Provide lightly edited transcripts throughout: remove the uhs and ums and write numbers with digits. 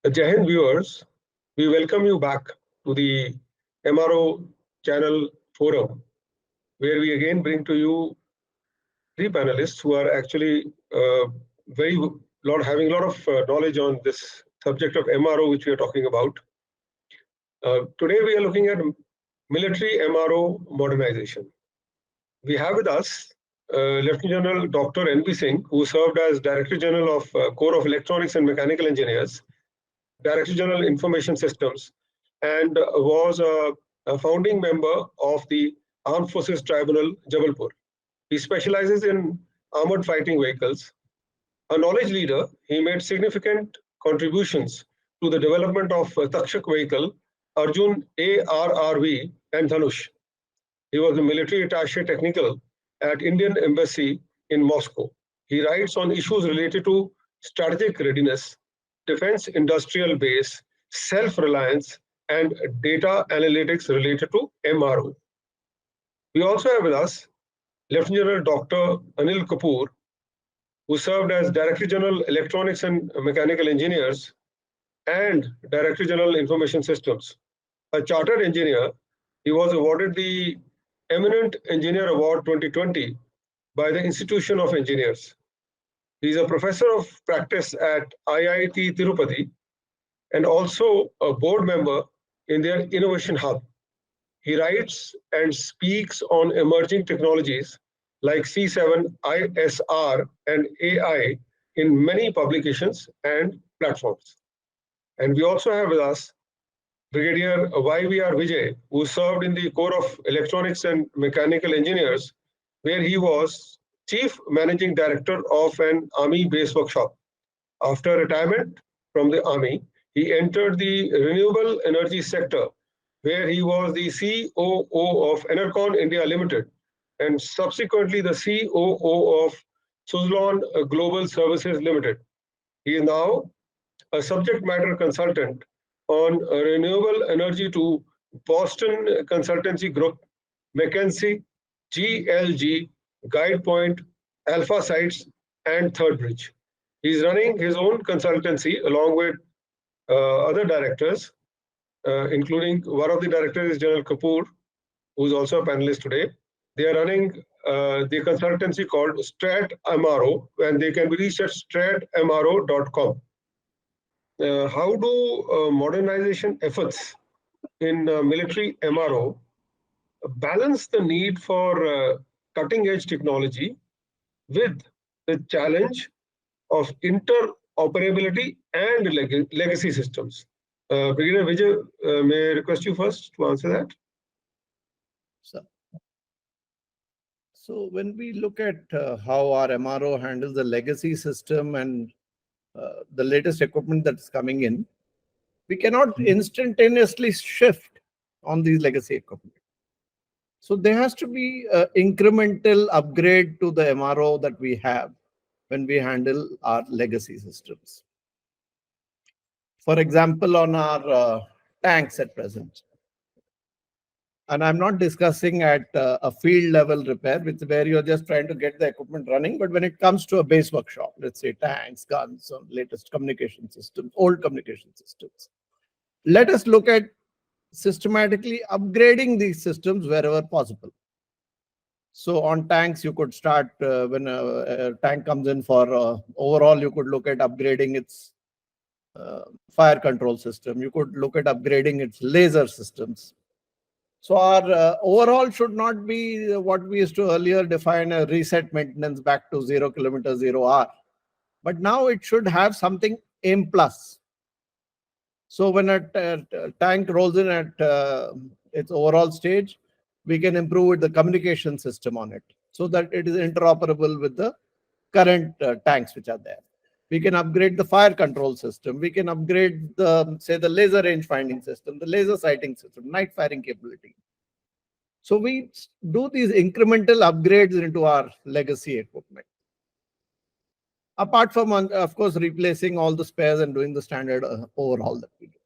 Jai Hind viewers, we welcome you back to the MRO channel forum, where we again bring to you three panelists who are actually very having a lot of knowledge on this subject of MRO, which we are talking about. Today we are looking at military MRO modernization. We have with us Lieutenant General Dr. N.B. Singh, who served as Director General of Corps of Electronics and Mechanical Engineers, Director General Information Systems, and was a founding member of the Armed Forces Tribunal, Jabalpur. He specializes in armored fighting vehicles. A knowledge leader, he made significant contributions to the development of Takshak vehicle, Arjun ARRV, and Dhanush. He was a military attaché technical at Indian Embassy in Moscow. He writes on issues related to strategic readiness, defense industrial base, self-reliance, and data analytics related to MRO. We also have with us Lieutenant General Dr. Anil Kapoor, who served as Director General Electronics and Mechanical Engineers and Director General Information Systems. A chartered engineer, he was awarded the Eminent Engineer Award 2020 by the Institution of Engineers. He is a professor of practice at IIT Tirupati and also a board member in their Innovation Hub. He writes and speaks on emerging technologies like C7, ISR, and AI in many publications and platforms. And we also have with us Brigadier YVR Vijay, who served in the Corps of Electronics and Mechanical Engineers, where he was Chief Managing Director of an Army base workshop. After retirement from the Army, he entered the renewable energy sector, where he was the COO of Enercon India Limited and subsequently the COO of Suzlon Global Services Limited. He is now a subject matter consultant on renewable energy to Boston Consultancy Group, McKinsey, GLG, GuidePoint, Alpha Sites, and Third Bridge. He's running his own consultancy along with other directors, including one of the directors is General Kapoor, who's also a panelist today. They are running the consultancy called Strat MRO, and they can be reached at stratmro.com. How do modernization efforts in military MRO balance the need for cutting-edge technology with the challenge of interoperability and legacy systems? Brigadier Vijay, may I request you first to answer that? So when we look at how our MRO handles the legacy system and the latest equipment that's coming in, we cannot instantaneously shift on these legacy equipment. So there has to be an incremental upgrade to the MRO that we have when we handle our legacy systems. For example, on our tanks at present, and I'm not discussing at a field level repair, where you're just trying to get the equipment running. But when it comes to a base workshop, let's say tanks, guns, or latest communication systems, old communication systems, let us look at systematically upgrading these systems wherever possible. So on tanks, you could start when a tank comes in for overall, you could look at upgrading its fire control system. You could look at upgrading its laser systems. So our overall should not be what we used to earlier define a reset maintenance back to 0 km, 0 hour. But now it should have something M+. So when a tank rolls in at its overall stage, we can improve with the communication system on it so that it is interoperable with the current tanks which are there. We can upgrade the fire control system. We can upgrade the, say, the laser range finding system, the laser sighting system, night firing capability. So we do these incremental upgrades into our legacy equipment. Apart from, of course, replacing all the spares and doing the standard overhaul that we do.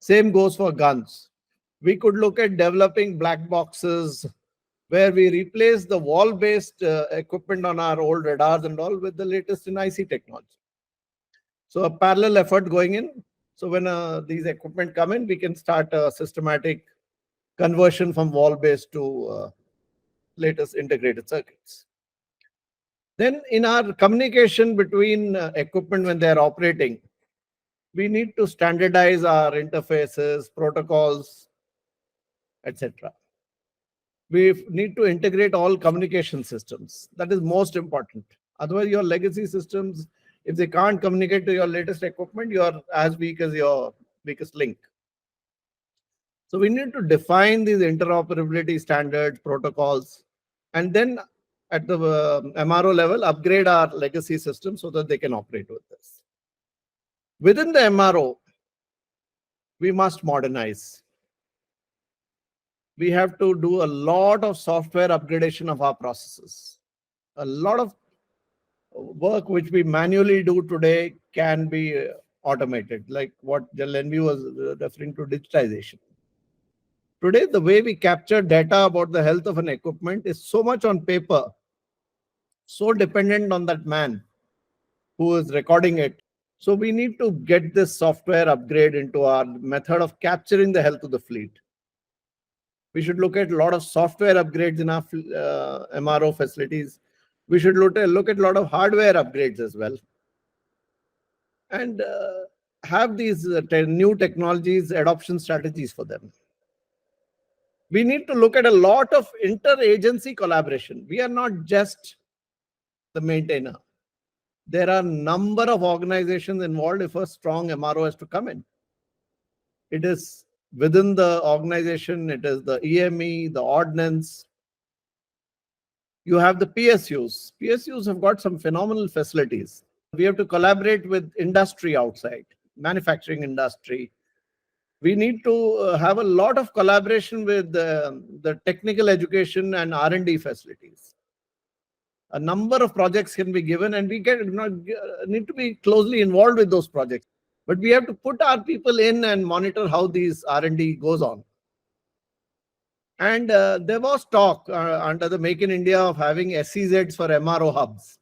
Same goes for guns. We could look at developing black boxes where we replace the wall-based equipment on our old radars and all with the latest in IC technology. So a parallel effort going in. So when these equipment come in, we can start a systematic conversion from wall-based to latest integrated circuits. Then in our communication between equipment when they are operating, we need to standardize our interfaces, protocols, etc. We need to integrate all communication systems. That is most important. Otherwise, your legacy systems, if they can't communicate to your latest equipment, you are as weak as your weakest link. So we need to define these interoperability standards, protocols, and then at the MRO level, upgrade our legacy system so that they can operate with this. Within the MRO, we must modernize. We have to do a lot of software upgradation of our processes. A lot of work which we manually do today can be automated, like what Lenvi was referring to, digitization. Today, the way we capture data about the health of an equipment is so much on paper, so dependent on that man who is recording it. So we need to get this software upgrade into our method of capturing the health of the fleet. We should look at a lot of software upgrades in our MRO facilities. We should look at a lot of hardware upgrades as well. And have these new technologies, adoption strategies for them. We need to look at a lot of inter-agency collaboration. We are not just the maintainer. There are a number of organizations involved if a strong MRO has to come in. It is within the organization, it is the EME, the ordnance. You have the PSUs. PSUs have got some phenomenal facilities. We have to collaborate with industry outside, manufacturing industry. We need to have a lot of collaboration with the technical education and R&D facilities. A number of projects can be given, and we need to be closely involved with those projects. But we have to put our people in and monitor how these R&D goes on. And there was talk under the Make in India of having SEZs for MRO hubs.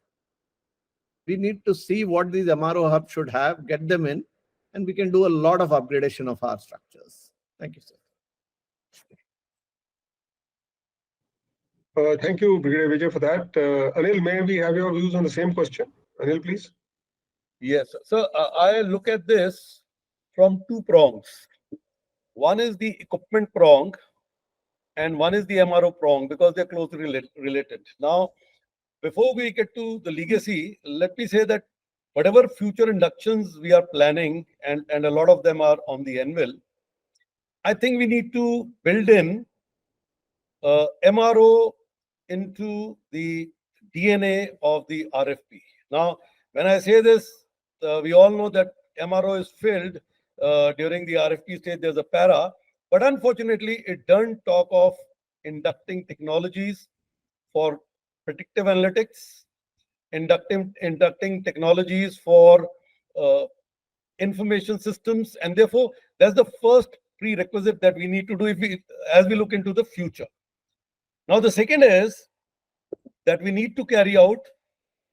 We need to see what these MRO hubs should have, get them in, and we can do a lot of upgradation of our structures. Thank you, sir. Thank you, Brigadier Vijay, for that. Anil, may we have your views on the same question? Anil, please. Yes. So I look at this from two prongs. One is the equipment prong, and one is the MRO prong, because they're closely related. Now, before we get to the legacy, let me say that whatever future inductions we are planning, and a lot of them are on the anvil, I think we need to build in MRO into the DNA of the RFP. Now, when I say this, we all know that MRO is filled during the RFP stage. There's a para, but unfortunately, it doesn't talk of inducting technologies for predictive analytics, inducting technologies for information systems, and therefore that's the first prerequisite that we need to do as we look into the future. Now, the second is that we need to carry out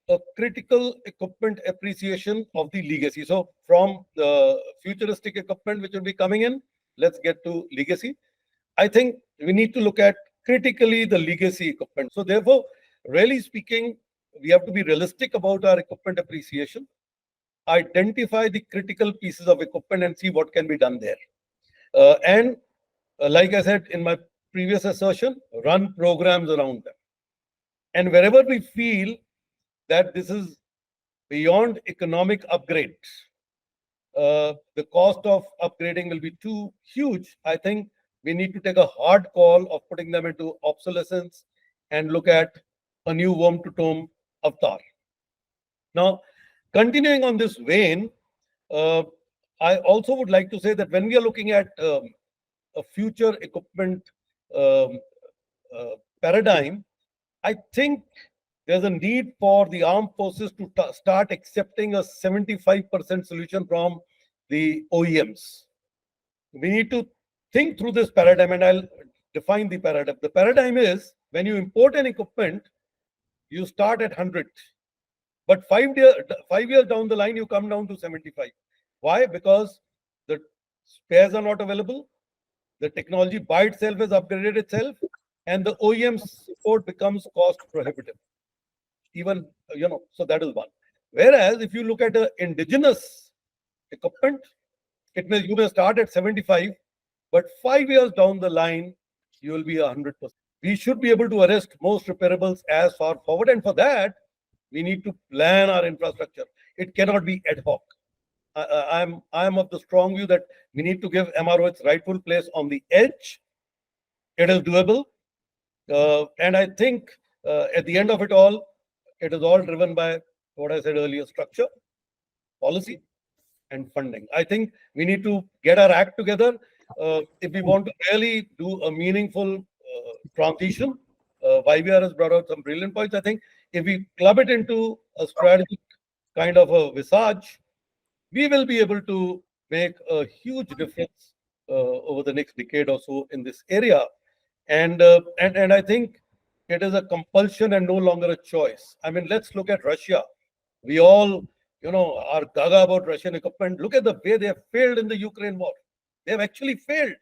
a critical equipment appreciation of the legacy. So from the futuristic equipment which will be coming in, let's get to legacy. I think we need to look at critically the legacy equipment. So therefore, really speaking, we have to be realistic about our equipment appreciation, identify the critical pieces of equipment and see what can be done there. And like I said in my previous assertion, run programs around them. And wherever we feel that this is beyond economic upgrades, the cost of upgrading will be too huge, I think we need to take a hard call of putting them into obsolescence and look at a new worm-to-tomb avatar. Now, continuing on this vein, I also would like to say that when we are looking at a future equipment paradigm, I think there's a need for the armed forces to start accepting a 75% solution from the OEMs. We need to think through this paradigm, and I'll define the paradigm. The paradigm is when you import an equipment, you start at 100, but 5 years down the line, you come down to 75. Why? Because the spares are not available, the technology by itself has upgraded itself, and the OEM support becomes cost prohibitive. Even, so that is one. Whereas if you look at the indigenous equipment, you may start at 75, but 5 years down the line, you will be 100%. We should be able to arrest most repairables as far forward, and for that, we need to plan our infrastructure. It cannot be ad hoc. I'm of the strong view that we need to give MRO its rightful place on the edge. It is doable, and I think at the end of it all, it is all driven by what I said earlier: structure, policy, and funding. I think we need to get our act together if we want to really do a meaningful transition. YVR has brought out some brilliant points. I think if we club it into a strategic kind of a visage, we will be able to make a huge difference over the next decade or so in this area. And I think it is a compulsion and no longer a choice. I mean, let's look at Russia. We all, are gaga about Russian equipment. Look at the way they have failed in the Ukraine war. They have actually failed.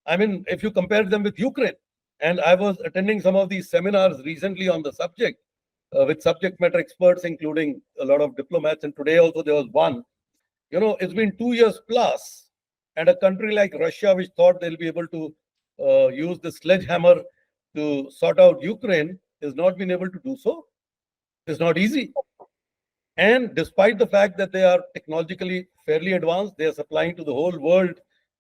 I mean, if you compare them with Ukraine, and I was attending some of these seminars recently on the subject with subject matter experts, including a lot of diplomats, and today also there was one. It's been 2 years plus, and a country like Russia, which thought they'll be able to use the sledgehammer to sort out Ukraine, has not been able to do so. It's not easy. And despite the fact that they are technologically fairly advanced, they are supplying to the whole world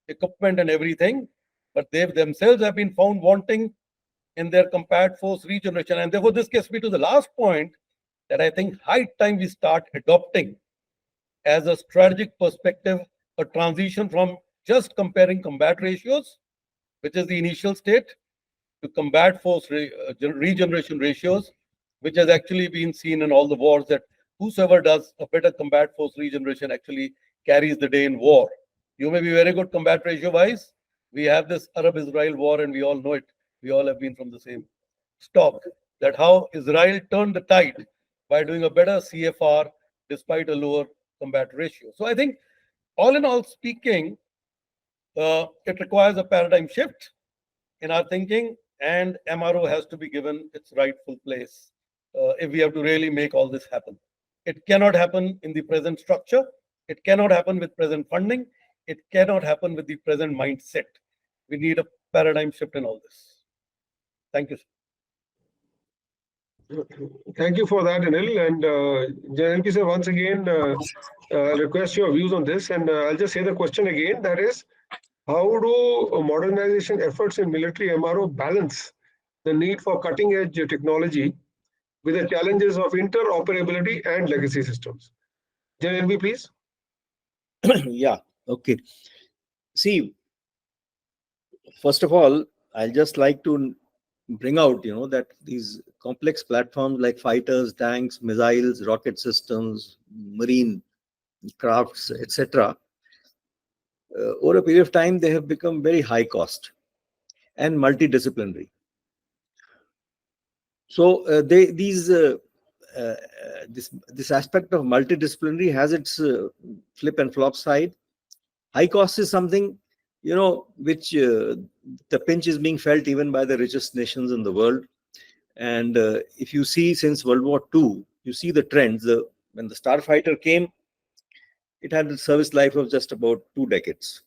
equipment and everything, but they themselves have been found wanting in their combat force regeneration. And therefore, this gets me to the last point that I think high time we start adopting as a strategic perspective, a transition from just comparing combat ratios, which is the initial state, to combat force regeneration ratios, which has actually been seen in all the wars, that whosoever does a better combat force regeneration actually carries the day in war. You may be very good combat ratio wise. We have this Arab-Israel war, and we all know it. We all have been from the same stock. That how Israel turned the tide by doing a better CFR despite a lower combat ratio. So I think, all in all speaking, it requires a paradigm shift in our thinking, and MRO has to be given its rightful place if we have to really make all this happen. It cannot happen in the present structure. It cannot happen with present funding. It cannot happen with the present mindset. We need a paradigm shift in all this. Thank you, sir. Thank you for that, Anil. And Janaki sir, once again, I'll request your views on this. And I'll just say the question again, that is, how do modernization efforts in military MRO balance the need for cutting-edge technology with the challenges of interoperability and legacy systems? Janaki, please. Yeah, okay. See, first of all, I'll just like to bring out, that these complex platforms like fighters, tanks, missiles, rocket systems, marine crafts, etc., over a period of time, they have become very high cost and multidisciplinary. So this aspect of multidisciplinary has its flip and flop side. High cost is something, which the pinch is being felt even by the richest nations in the world. And if you see since World War II, you see the trends. When the Starfighter came, it had a service life of just about 2 decades.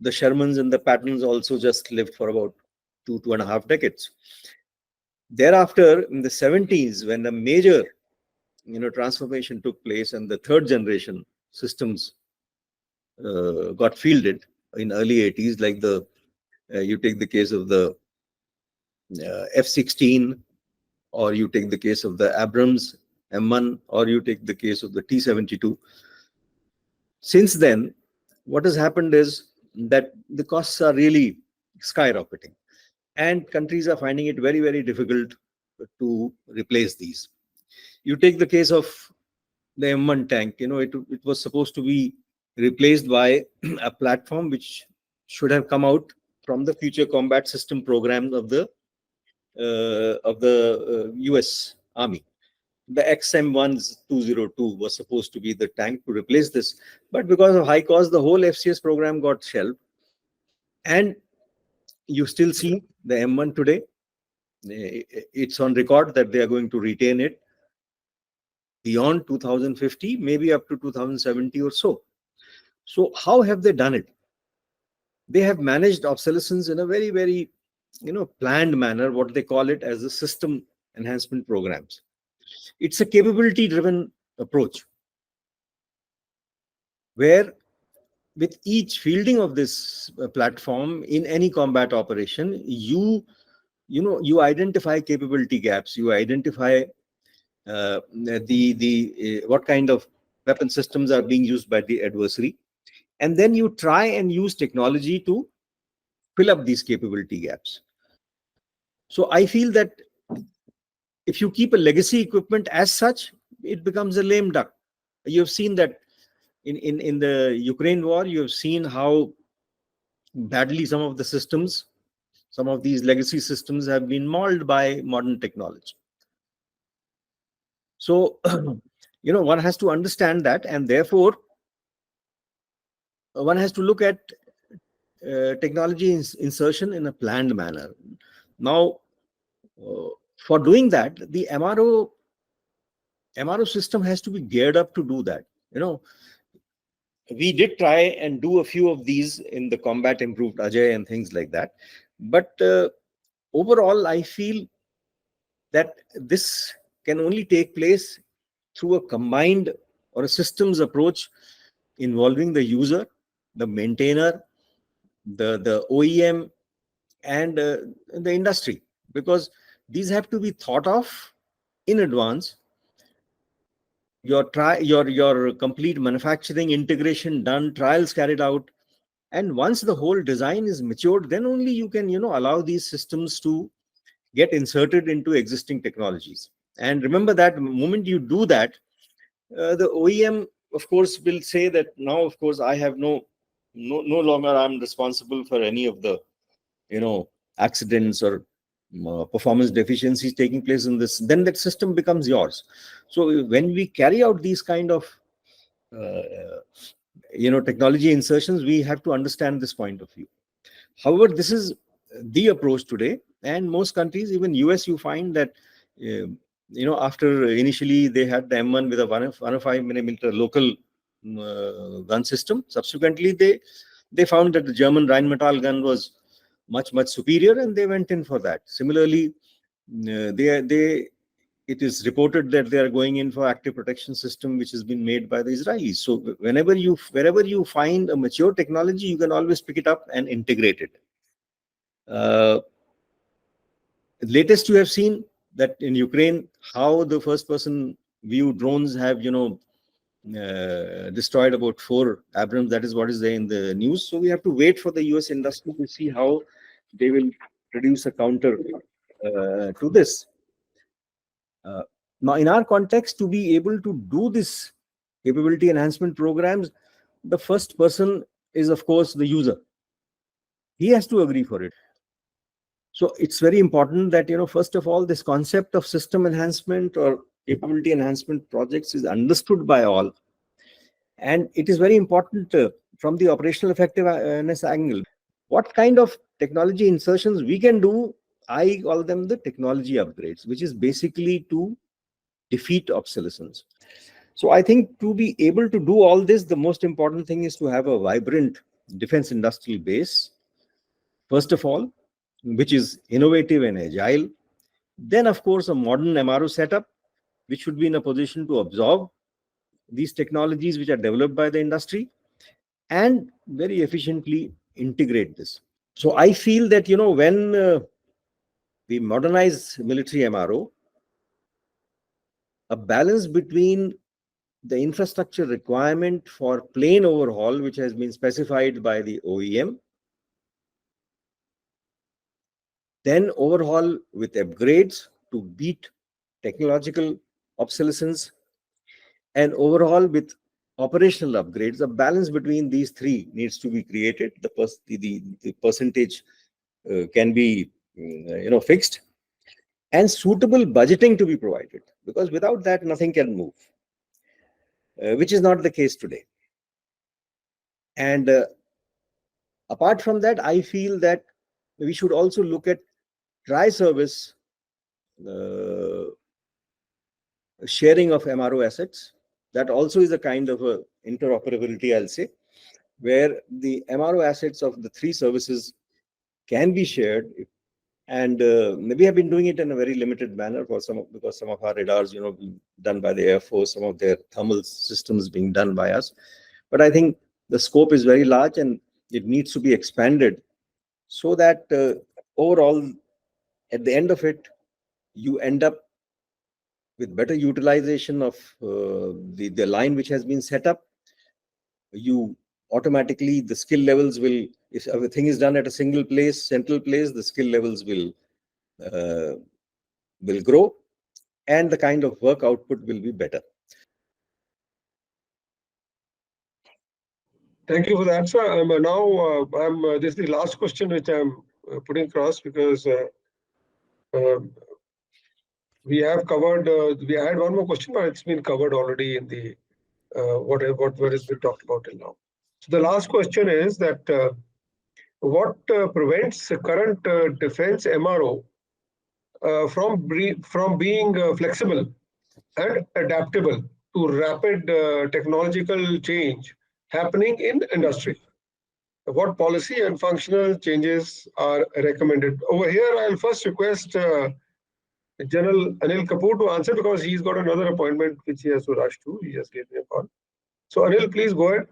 The Shermans and the Pattons also just lived for about 2.5 decades. Thereafter, in the 70s, when a major, transformation took place and the third generation systems got fielded in early 80s, like you take the case of the F-16, or you take the case of the Abrams M1, or you take the case of the T-72. Since then, what has happened is that the costs are really skyrocketing, and countries are finding it very, very difficult to replace these. You take the case of the M1 tank, it was supposed to be replaced by a platform which should have come out from the Future Combat System programs of the US Army. The XM1 202 was supposed to be the tank to replace this, but because of high cost, the whole FCS program got shelved. And you still see the M1 today. It's on record that they are going to retain it beyond 2050, maybe up to 2070 or so. So how have they done it? They have managed obsolescence in a very, very, planned manner, what they call it as the system enhancement programs. It's a capability driven approach where with each fielding of this platform in any combat operation, you identify capability gaps, you identify the what kind of weapon systems are being used by the adversary, and then you try and use technology to fill up these capability gaps. So I feel that if you keep a legacy equipment as such, it becomes a lame duck. You have seen that in the Ukraine war, you have seen how badly some of the systems, some of these legacy systems have been mauled by modern technology. So, one has to understand that, and therefore, one has to look at technology insertion in a planned manner. Now, for doing that, the MRO system has to be geared up to do that. We did try and do a few of these in the combat improved Ajay and things like that. But overall, I feel that this can only take place through a combined or a systems approach involving the user, the maintainer, the OEM, and the industry, because these have to be thought of in advance. Your complete manufacturing integration done, trials carried out, and once the whole design is matured, then only you can allow these systems to get inserted into existing technologies. And remember that the moment you do that, the OEM of course will say that now of course I have no longer I'm responsible for any of the accidents or performance deficiencies taking place in this. Then that system becomes yours. So when we carry out these kind of technology insertions, we have to understand this point of view. However, this is the approach today, and most countries, even US, you find that after initially they had the M1 with a 105mm local gun system. Subsequently, they found that the German Rheinmetall gun was much superior, and they went in for that. Similarly, it is reported that they are going in for active protection system, which has been made by the Israelis. So wherever you find a mature technology, you can always pick it up and integrate it. Latest, you have seen that in Ukraine, how the first-person view drones have, destroyed about 4 Abrams. That is what is there in the news. So we have to wait for the US industry to see how they will produce a counter to this. Now, in our context, to be able to do this capability enhancement programs, the first person is, of course, the user. He has to agree for it. So it's very important that, first of all, this concept of system enhancement or capability enhancement projects is understood by all. And it is very important from the operational effectiveness angle. What kind of technology insertions we can do, I call them the technology upgrades, which is basically to defeat obsolescence. So I think to be able to do all this, the most important thing is to have a vibrant defense industrial base, first of all, which is innovative and agile. Then, of course, a modern MRO setup, which should be in a position to absorb these technologies which are developed by the industry and very efficiently integrate this. So I feel that, when we modernize military MRO, a balance between the infrastructure requirement for plane overhaul, which has been specified by the OEM, then overhaul with upgrades to beat technological obsolescence, and overhaul with operational upgrades. A balance between these three needs to be created. The percentage can be fixed, and suitable budgeting to be provided. because without that, nothing can move, which is not the case today. And apart from that, I feel that we should also look at tri-service sharing of MRO assets. That also is a kind of a interoperability, I'll say, where the MRO assets of the three services can be shared. And we have been doing it in a very limited manner because some of our radars, being done by the Air Force, some of their thermal systems being done by us. But I think the scope is very large and it needs to be expanded so that overall, at the end of it, you end up with better utilization of the line which has been set up. You automatically, the skill levels will, if everything is done at a single place, central place, the skill levels will grow and the kind of work output will be better. Thank you for that, sir. This is the last question which I'm putting across because we have covered. We had one more question, but it's been covered already in the what has been talked about till now. So the last question is that what prevents the current defense MRO from being flexible and adaptable to rapid technological change happening in industry? What policy and functional changes are recommended? Over here, I'll first request General Anil Kapoor to answer because he's got another appointment which he has to rush to. He just gave me a call. So Anil, please go ahead.